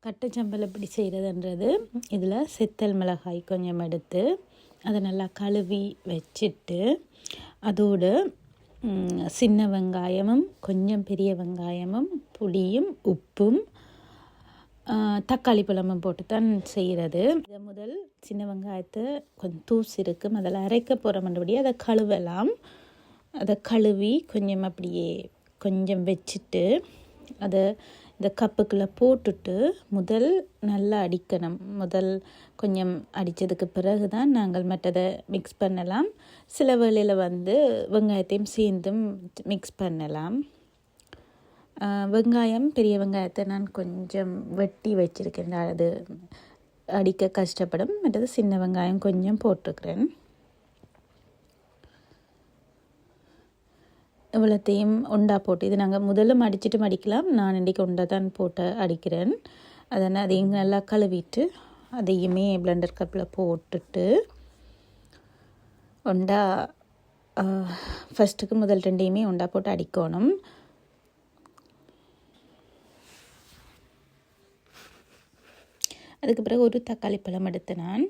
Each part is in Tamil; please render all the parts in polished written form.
கட்டுச்சம்பல் எப்படி செய்கிறதுன்றது இதில் செத்தல் மிளகாய் கொஞ்சம் எடுத்து அதை நல்லா கழுவி வச்சுட்டு அதோடு சின்ன வெங்காயமும் கொஞ்சம் பெரிய வெங்காயமும் புளியும் உப்பும் தக்காளி பழமும் போட்டு தான் செய்கிறது. இதை முதல் சின்ன வெங்காயத்தை கொஞ்சம் தூசி இருக்கும் அதில் அரைக்க போகிற மறுபடி அதை கழுவலாம். அதை கழுவி கொஞ்சம் அப்படியே கொஞ்சம் வச்சுட்டு அதை இந்த கப்புக்குள்ளே போட்டுட்டு முதல் நல்லா அடிக்கணும். முதல் கொஞ்சம் அடித்ததுக்கு பிறகு தான் நாங்கள் மற்றதை மிக்ஸ் பண்ணலாம். சில வேளையில் வெங்காயத்தையும் சேர்ந்தும் மிக்ஸ் பண்ணலாம். வெங்காயம் பெரிய வெங்காயத்தை நான் கொஞ்சம் வெட்டி வச்சுருக்கேன், அது அடிக்க கஷ்டப்படும். மற்றது சின்ன வெங்காயம் கொஞ்சம் போட்டிருக்கிறேன். இவ்வளோத்தையும் உண்டா போட்டு இது நாங்கள் முதல்ல அடிச்சுட்டு மடிக்கலாம். நான் இன்றைக்கி உண்டா தான் போட்டு அடிக்கிறேன். அதையும் நல்லா கழுவிட்டு அதையுமே பிளெண்டர் கப்பில் போட்டுட்டு உண்டா ஃபஸ்ட்டுக்கு முதல் ரெண்டையுமே உண்டா போட்டு அடிக்கணும். அதுக்கு பிறகு ஒரு தக்காளி பழம் எடுத்து நான்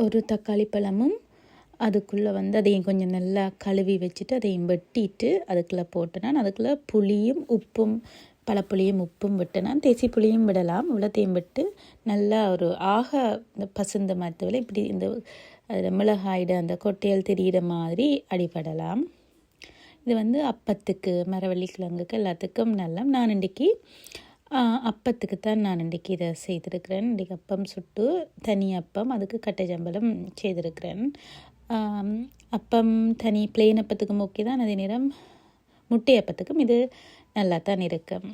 ஒரு தக்காளி பழமும் அதுக்குள்ளே அதையும் கொஞ்சம் நல்லா கழுவி வச்சுட்டு அதையும் வெட்டிட்டு அதுக்குள்ளே போட்டு நான் அதுக்குள்ளே புளியும் உப்பும் பழப்புளியும் உப்பும் விட்டு நான் தேசி புளியும் விடலாம். இவ்வளோத்தையும் விட்டு நல்லா ஒரு இந்த பசுந்த மரத்தில் இப்படி இந்த அதில் மிளகாயிட அந்த கொட்டையல் தெரிகிற மாதிரி அடிபடலாம். இது அப்பத்துக்கு மரவள்ளி கிழங்குக்கு எல்லாத்துக்கும் நல்லா. நான் இன்றைக்கி அப்பத்துக்கு தான் நான் இன்றைக்கி இதை செய்திருக்கிறேன். இன்றைக்கி அப்பம் சுட்டு தனி அப்பம் அதுக்கு கட்டுச்சம்பலும் செய்திருக்கிறேன். அப்பம் தனி பிளெயின் அப்பத்துக்கும் ஓகே தான். அதே நேரம் முட்டை அப்பத்துக்கும் இது நல்லா தான் இருக்கும்.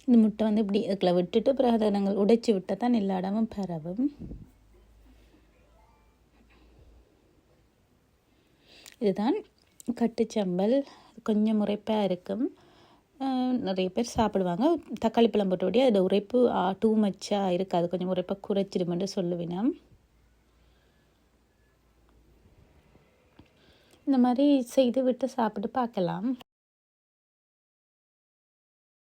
இந்த முட்டை இப்படி அதுக்குள்ள விட்டுட்டு பிறகு அதை நாங்கள் உடைச்சி விட்டால் தான் எல்லா இடமும் பரவும். இதுதான் கட்டுச்சம்பல். கொஞ்சம் உரைப்பாக இருக்கும், நிறைய பேர் சாப்பிடுவாங்க. தக்காளி பழம் போட்டபடி அதில் உரைப்பு டூ மச்சாக இருக்காது, கொஞ்சம் உரைப்பாக குறைச்சிடுமென்று சொல்லுவினோம். இந்த மாதிரி செய்து விட்டு சாப்பிட்டு பார்க்கலாம்.